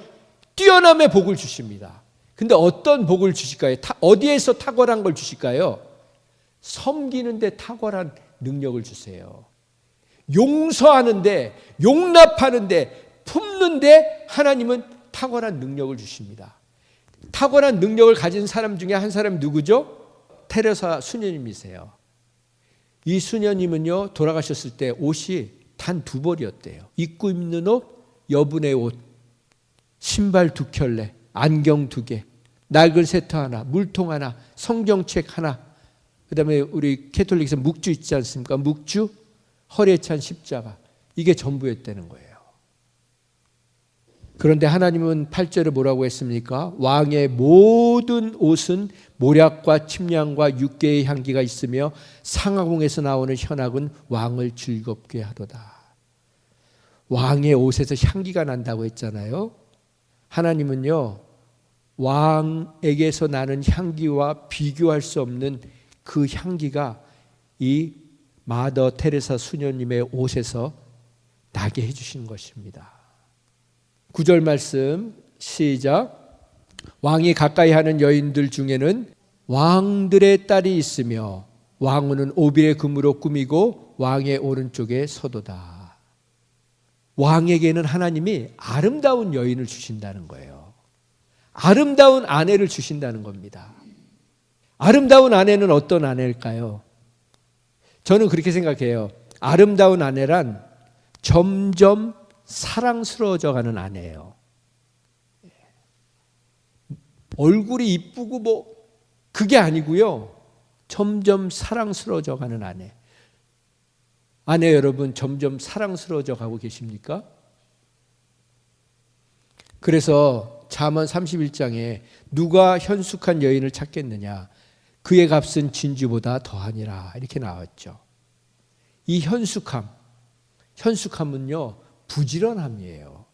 뛰어남의 복을 주십니다. 근데 어떤 복을 주실까요? 어디에서 탁월한 걸 주실까요? 섬기는데 탁월한 능력을 주세요. 용서하는데, 용납하는데, 품는데 하나님은 탁월한 능력을 주십니다. 탁월한 능력을 가진 사람 중에 한 사람이 누구죠? 테레사 수녀님이세요. 이 수녀님은요, 돌아가셨을 때 옷이 단 2벌이었대요. 입고 입는 옷, 여분의 옷, 신발 2켤레, 안경 2개, 낡은 세트 하나, 물통 하나, 성경책 하나, 그 다음에 우리 캐톨릭에서 묵주 있지 않습니까? 묵주, 허리에 찬 십자가, 이게 전부였다는 거예요. 그런데 하나님은 8절에 뭐라고 했습니까? 왕의 모든 옷은 모략과 침량과 육개의 향기가 있으며 상하궁에서 나오는 현악은 왕을 즐겁게 하도다. 왕의 옷에서 향기가 난다고 했잖아요. 하나님은요, 왕에게서 나는 향기와 비교할 수 없는 그 향기가 이 마더 테레사 수녀님의 옷에서 나게 해주신 것입니다. 9절 말씀 시작. 왕이 가까이 하는 여인들 중에는 왕들의 딸이 있으며 왕후는 오빌의 금으로 꾸미고 왕의 오른쪽에 서도다. 왕에게는 하나님이 아름다운 여인을 주신다는 거예요. 아름다운 아내를 주신다는 겁니다. 아름다운 아내는 어떤 아내일까요? 저는 그렇게 생각해요. 아름다운 아내란 점점 사랑스러워져 가는 아내예요. 얼굴이 이쁘고 뭐 그게 아니고요. 점점 사랑스러워져 가는 아내. 아내 여러분 점점 사랑스러워져 가고 계십니까? 그래서 잠언 31장에 누가 현숙한 여인을 찾겠느냐? 그의 값은 진주보다 더하니라 이렇게 나왔죠. 이 현숙함은요. 부지런함이에요.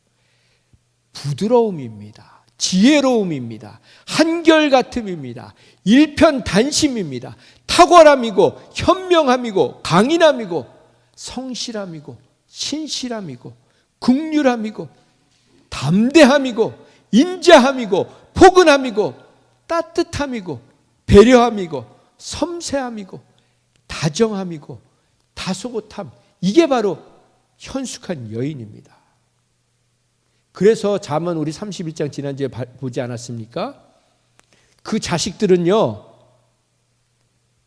부드러움입니다. 지혜로움입니다. 한결같음입니다. 일편단심입니다. 탁월함이고 현명함이고 강인함이고 성실함이고 신실함이고 긍휼함이고 담대함이고 인자함이고 포근함이고 따뜻함이고 배려함이고 섬세함이고 다정함이고 다소곳함, 이게 바로 현숙한 여인입니다. 그래서 잠언 우리 31장 지난주에 보지 않았습니까? 그 자식들은요,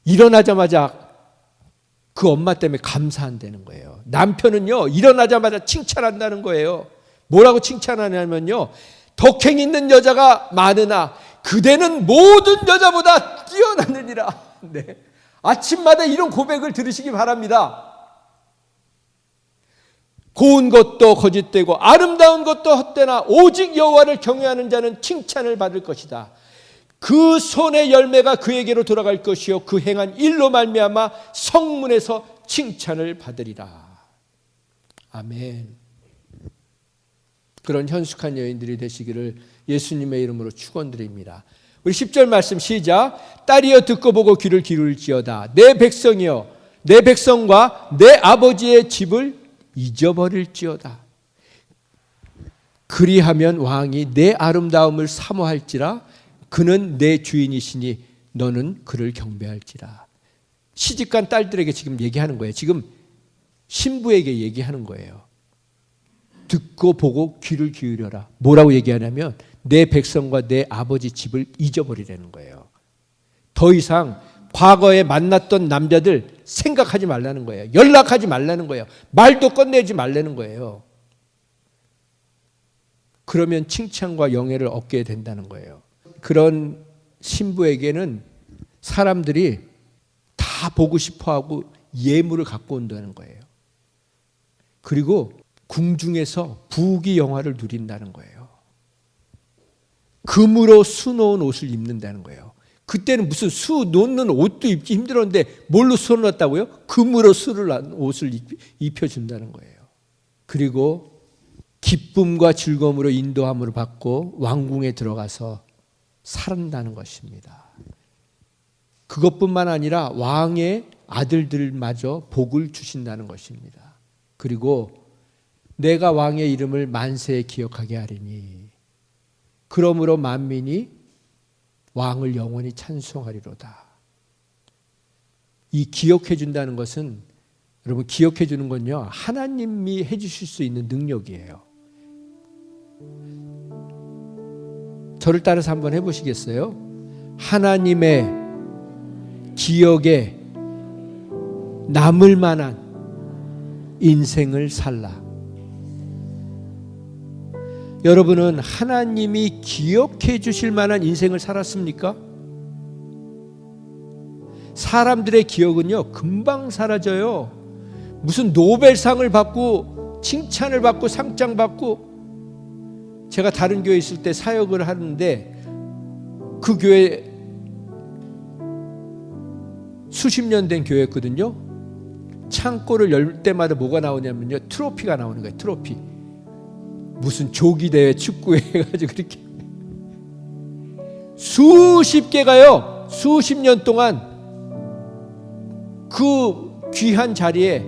일어나자마자 그 엄마 때문에 감사한다는 거예요. 남편은요, 일어나자마자 칭찬한다는 거예요. 뭐라고 칭찬하냐면요, 덕행 있는 여자가 많으나 그대는 모든 여자보다 뛰어나느니라. 네. 아침마다 이런 고백을 들으시기 바랍니다. 고운 것도 거짓되고 아름다운 것도 헛되나 오직 여호와를 경외하는 자는 칭찬을 받을 것이다. 그 손의 열매가 그에게로 돌아갈 것이요 그 행한 일로 말미암아 성문에서 칭찬을 받으리라. 아멘. 그런 현숙한 여인들이 되시기를 예수님의 이름으로 축원드립니다. 우리 10절 말씀 시작. 딸이여 듣고 보고 귀를 기울일지어다. 내 백성이여 내 백성과 내 아버지의 집을 잊어버릴지어다. 그리하면 왕이 내 아름다움을 사모할지라. 그는 내 주인이시니 너는 그를 경배할지라. 시집간 딸들에게 지금 얘기하는 거예요. 지금 신부에게 얘기하는 거예요. 듣고 보고 귀를 기울여라. 뭐라고 얘기하냐면 내 백성과 내 아버지 집을 잊어버리라는 거예요. 더 이상 과거에 만났던 남자들 생각하지 말라는 거예요. 연락하지 말라는 거예요. 말도 꺼내지 말라는 거예요. 그러면 칭찬과 영예를 얻게 된다는 거예요. 그런 신부에게는 사람들이 다 보고 싶어하고 예물을 갖고 온다는 거예요. 그리고 궁중에서 부귀 영화를 누린다는 거예요. 금으로 수놓은 옷을 입는다는 거예요. 그때는 무슨 수 놓는 옷도 입기 힘들었는데 뭘로 수 놓았다고요? 금으로 수를 난 옷을 입혀준다는 거예요. 그리고 기쁨과 즐거움으로 인도함을 받고 왕궁에 들어가서 살았다는 것입니다. 그것뿐만 아니라 왕의 아들들마저 복을 주신다는 것입니다. 그리고 내가 왕의 이름을 만세에 기억하게 하리니 그러므로 만민이 왕을 영원히 찬송하리로다. 이 기억해 준다는 것은, 여러분, 기억해 주는 건요, 하나님이 해 주실 수 있는 능력이에요. 저를 따라서 한번 해보시겠어요? 하나님의 기억에 남을 만한 인생을 살라. 여러분은 하나님이 기억해 주실 만한 인생을 살았습니까? 사람들의 기억은요, 금방 사라져요. 무슨 노벨상을 받고 칭찬을 받고 상장 받고. 제가 다른 교회에 있을 때 사역을 하는데 그 교회 수십 년 된 교회였거든요. 창고를 열 때마다 뭐가 나오냐면요, 트로피가 나오는 거예요. 트로피. 무슨 조기대회 축구회 해가지고 그렇게 수십 개가요, 수십 년 동안 그 귀한 자리에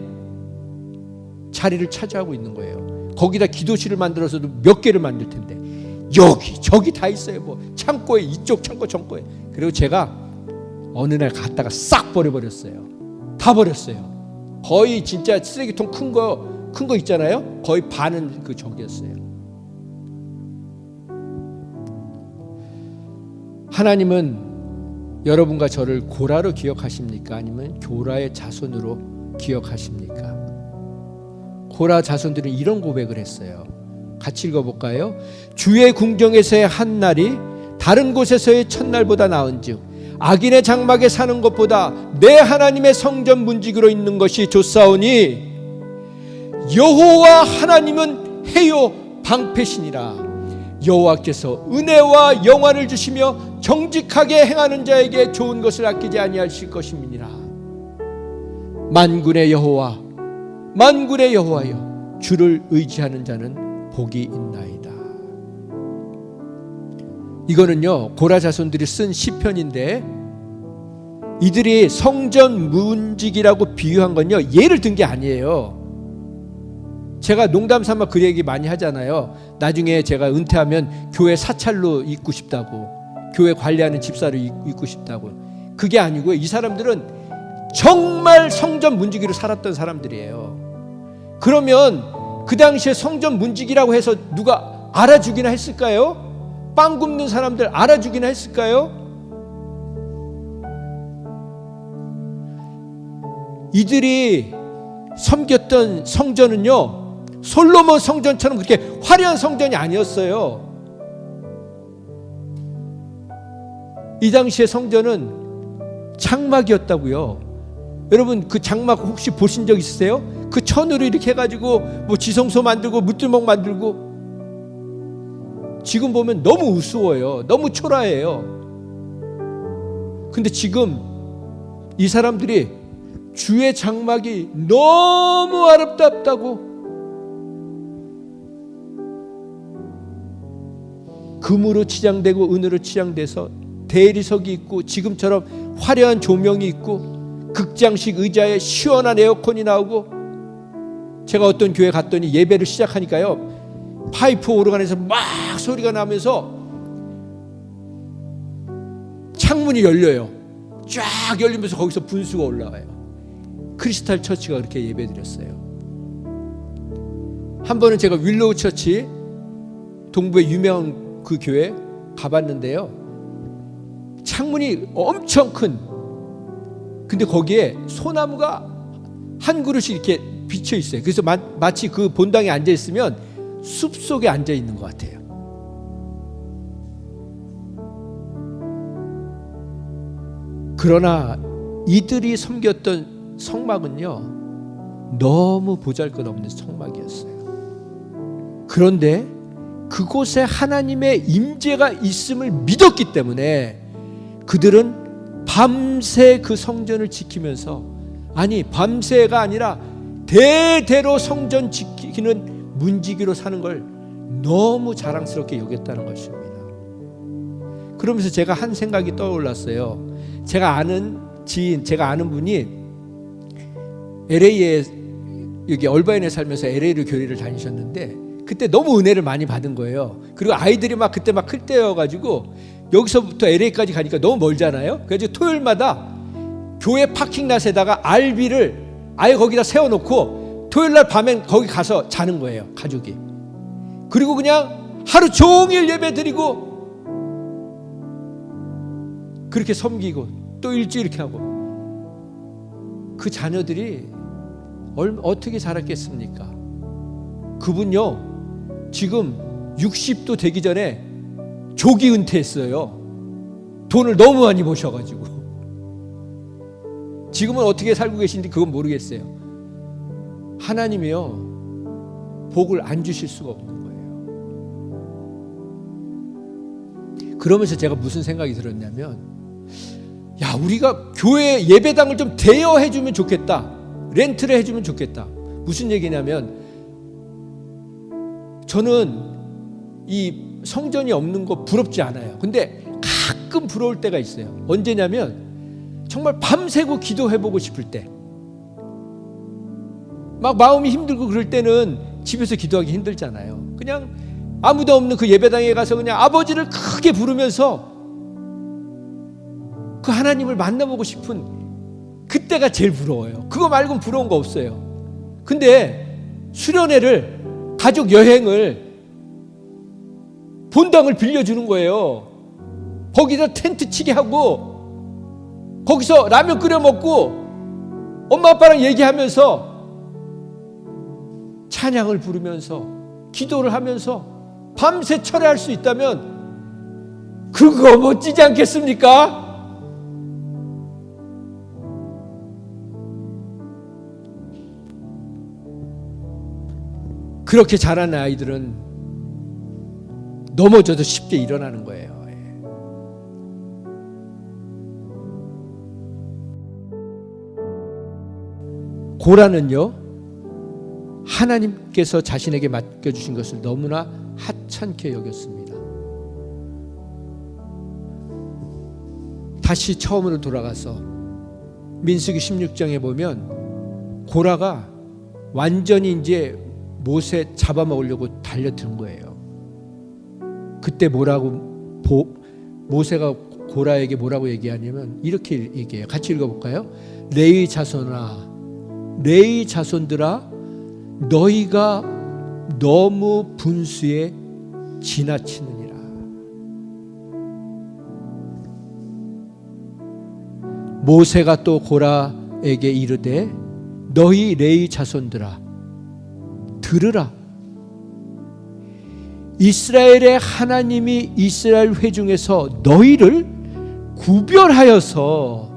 자리를 차지하고 있는 거예요. 거기다 기도실을 만들어서도 몇 개를 만들 텐데 여기 저기 다 있어요. 뭐 창고에, 이쪽 창고 저쪽에. 그리고 제가 어느 날 갔다가 싹 버려버렸어요. 다 버렸어요. 거의 진짜 쓰레기통 큰 거 있잖아요. 거의 반은 그 저기였어요. 하나님은 여러분과 저를 고라로 기억하십니까? 아니면 고라의 자손으로 기억하십니까? 고라 자손들은 이런 고백을 했어요. 같이 읽어볼까요? 주의 궁정에서의 한 날이 다른 곳에서의 첫날보다 나은즉 악인의 장막에 사는 것보다 내 하나님의 성전 문지기로 있는 것이 좋사오니 여호와 하나님은 해요 방패시니라. 여호와께서 은혜와 영화를 주시며 정직하게 행하는 자에게 좋은 것을 아끼지 아니하실 것임이니라. 만군의 여호와, 만군의 여호와여, 주를 의지하는 자는 복이 있나이다. 이거는요, 고라 자손들이 쓴 시편인데 이들이 성전 문지기라고 비유한 건요, 예를 든 게 아니에요. 제가 농담 삼아 그 얘기 많이 하잖아요. 나중에 제가 은퇴하면 교회 사찰로 있고 싶다고, 교회 관리하는 집사로 있고 싶다고. 그게 아니고요, 이 사람들은 정말 성전 문지기로 살았던 사람들이에요. 그러면 그 당시에 성전 문지기라고 해서 누가 알아주기나 했을까요? 빵 굽는 사람들 알아주기나 했을까요? 이들이 섬겼던 성전은요, 솔로몬 성전처럼 그렇게 화려한 성전이 아니었어요. 이 당시의 성전은 장막이었다고요. 여러분, 그 장막 혹시 보신 적 있으세요? 그 천으로 이렇게 해가지고 뭐 지성소 만들고 무들목 만들고. 지금 보면 너무 우스워요. 너무 초라해요. 근데 지금 이 사람들이 주의 장막이 너무 아름답다고, 금으로 치장되고 은으로 치장돼서 대리석이 있고 지금처럼 화려한 조명이 있고 극장식 의자에 시원한 에어컨이 나오고. 제가 어떤 교회 갔더니 예배를 시작하니까요, 파이프 오르간에서 막 소리가 나면서 창문이 열려요. 쫙 열리면서 거기서 분수가 올라와요. 크리스탈 처치가 그렇게 예배드렸어요. 한 번은 제가 윌로우 처치, 동부의 유명한 그 교회 가봤는데요, 창문이 엄청 큰 근데 거기에 소나무가 한 그릇이 이렇게 비쳐 있어요. 그래서 마치 그 본당에 앉아 있으면 숲 속에 앉아 있는 것 같아요. 그러나 이들이 섬겼던 성막은요, 너무 보잘것없는 성막이었어요. 그런데 그곳에 하나님의 임재가 있음을 믿었기 때문에 그들은 밤새 그 성전을 지키면서, 아니 밤새가 아니라 대대로 성전 지키는 문지기로 사는 걸 너무 자랑스럽게 여겼다는 것입니다. 그러면서 제가 한 생각이 떠올랐어요. 제가 아는 분이 LA에, 여기 얼바인에 살면서 LA로 교회를 다니셨는데 그때 너무 은혜를 많이 받은 거예요. 그리고 아이들이 그때 클 때여가지고 여기서부터 LA까지 가니까 너무 멀잖아요. 그래서 토요일마다 교회 파킹랏에다가 RV를 아예 거기다 세워놓고 토요일날 밤엔 거기 가서 자는 거예요, 가족이. 그리고 그냥 하루 종일 예배 드리고 그렇게 섬기고 또 일주일 이렇게 하고, 그 자녀들이 어떻게 자랐겠습니까? 그분요 지금 60도 되기 전에 조기 은퇴했어요. 돈을 너무 많이 버셔가지고. 지금은 어떻게 살고 계신지 그건 모르겠어요. 하나님이요 복을 안 주실 수가 없는 거예요. 그러면서 제가 무슨 생각이 들었냐면, 야, 우리가 교회 예배당을 좀 대여해 주면 좋겠다, 렌트를 해주면 좋겠다. 무슨 얘기냐면, 저는 이 성전이 없는 거 부럽지 않아요. 근데 가끔 부러울 때가 있어요. 언제냐면 정말 밤새고 기도해보고 싶을 때, 막 마음이 힘들고 그럴 때는 집에서 기도하기 힘들잖아요. 그냥 아무도 없는 그 예배당에 가서 그냥 아버지를 크게 부르면서 그 하나님을 만나보고 싶은 그때가 제일 부러워요. 그거 말고는 부러운 거 없어요. 근데 수련회를, 가족 여행을 본당을 빌려주는 거예요. 거기서 텐트 치게 하고 거기서 라면 끓여 먹고 엄마 아빠랑 얘기하면서 찬양을 부르면서 기도를 하면서 밤새 철회할 수 있다면 그거 멋지지 않겠습니까? 그렇게 자란 아이들은 넘어져도 쉽게 일어나는 거예요. 고라는요, 하나님께서 자신에게 맡겨주신 것을 너무나 하찮게 여겼습니다. 다시 처음으로 돌아가서 민수기 16장에 보면 고라가 완전히 이제 모세 잡아먹으려고 달려든 거예요. 그때 모세가 고라에게 뭐라고 얘기하냐면 이렇게 얘기해요. 같이 읽어볼까요? 레위 자손들아, 너희가 너무 분수에 지나치느니라. 모세가 또 고라에게 이르되 너희 레위 자손들아 들으라. 이스라엘의 하나님이 이스라엘 회중에서 너희를 구별하여서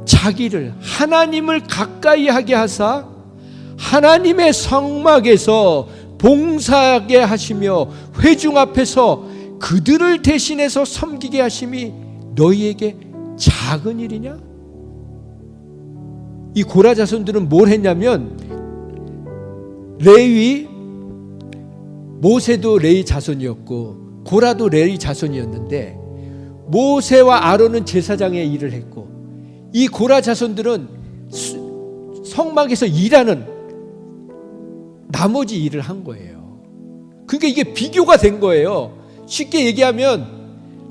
자기를, 하나님을 가까이 하게 하사 하나님의 성막에서 봉사하게 하시며 회중 앞에서 그들을 대신해서 섬기게 하심이 너희에게 작은 일이냐? 이 고라 자손들은 뭘 했냐면, 모세도 레위 자손이었고 고라도 레위 자손이었는데, 모세와 아론은 제사장의 일을 했고 이 고라 자손들은 성막에서 일하는 나머지 일을 한 거예요. 그러니까 이게 비교가 된 거예요. 쉽게 얘기하면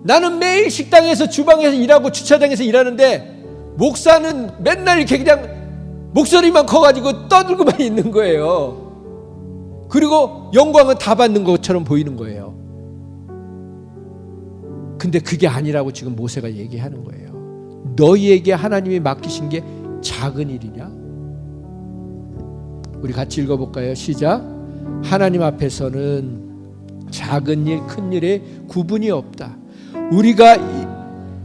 나는 매일 식당에서 주방에서 일하고 주차장에서 일하는데 목사는 맨날 이렇게 그냥 목소리만 커가지고 떠들고만 있는 거예요. 그리고 영광은 다 받는 것처럼 보이는 거예요. 근데 그게 아니라고 지금 모세가 얘기하는 거예요. 너희에게 하나님이 맡기신 게 작은 일이냐? 우리 같이 읽어볼까요? 시작. 하나님 앞에서는 작은 일, 큰 일에 구분이 없다. 우리가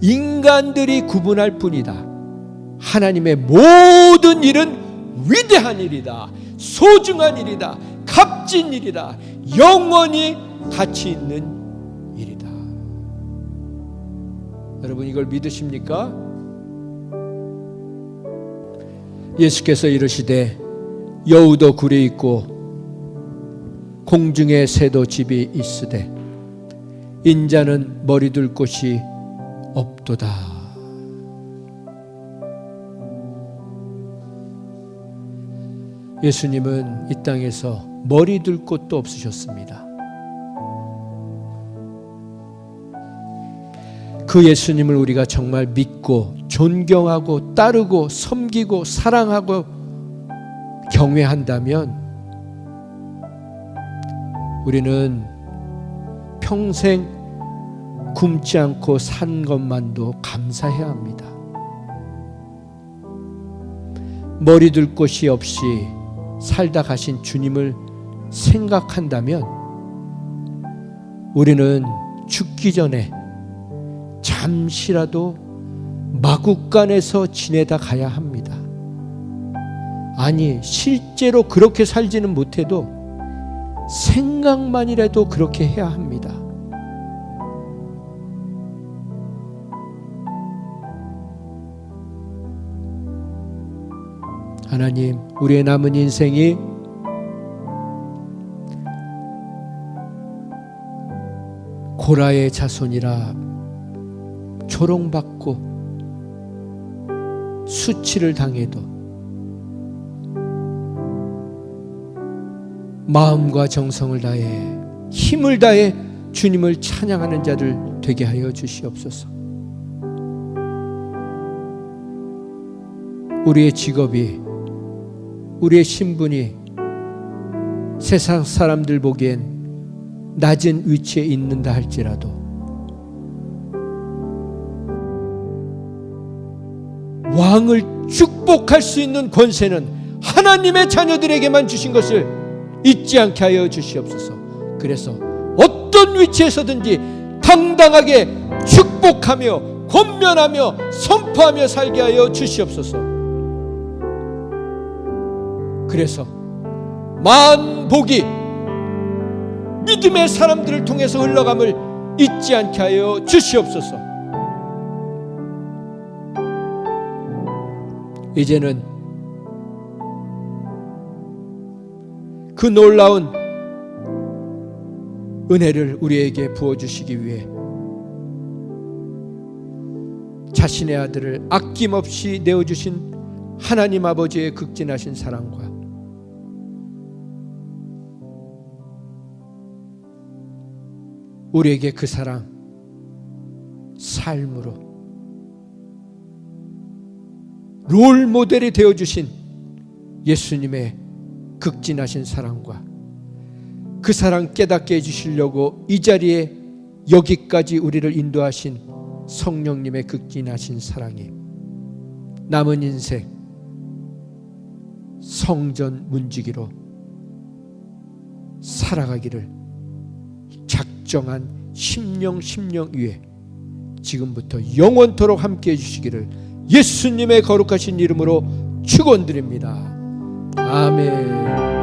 인간들이 구분할 뿐이다. 하나님의 모든 일은 위대한 일이다. 소중한 일이다. 값진 일이다. 영원히 가치 있는 일이다. 여러분 이걸 믿으십니까? 예수께서 이르시되 여우도 굴에 있고 공중에 새도 집이 있으되 인자는 머리 둘 곳이 없도다. 예수님은 이 땅에서 머리 둘 곳도 없으셨습니다. 그 예수님을 우리가 정말 믿고 존경하고 따르고 섬기고 사랑하고 경외한다면 우리는 평생 굶지 않고 산 것만도 감사해야 합니다. 머리 둘 곳이 없이 살다 가신 주님을 생각한다면 우리는 죽기 전에 잠시라도 마국간에서 지내다 가야 합니다. 아니, 실제로 그렇게 살지는 못해도 생각만이라도 그렇게 해야 합니다. 하나님, 우리의 남은 인생이 고라의 자손이라 조롱받고 수치를 당해도 마음과 정성을 다해 힘을 다해 주님을 찬양하는 자들 되게 하여 주시옵소서. 우리의 직업이, 우리의 신분이 세상 사람들 보기엔 낮은 위치에 있는다 할지라도 왕을 축복할 수 있는 권세는 하나님의 자녀들에게만 주신 것을 잊지 않게 하여 주시옵소서. 그래서 어떤 위치에서든지 당당하게 축복하며 권면하며 선포하며 살게 하여 주시옵소서. 그래서 만복이 믿음의 사람들을 통해서 흘러감을 잊지 않게 하여 주시옵소서. 이제는 그 놀라운 은혜를 우리에게 부어주시기 위해 자신의 아들을 아낌없이 내어주신 하나님 아버지의 극진하신 사랑과 우리에게 그 사랑 삶으로 롤 모델이 되어주신 예수님의 극진하신 사랑과 그 사랑 깨닫게 해주시려고 이 자리에 여기까지 우리를 인도하신 성령님의 극진하신 사랑이 남은 인생 성전 문지기로 살아가기를 작정한 심령 위에 지금부터 영원토록 함께 해주시기를 예수님의 거룩하신 이름으로 축원드립니다. 아멘.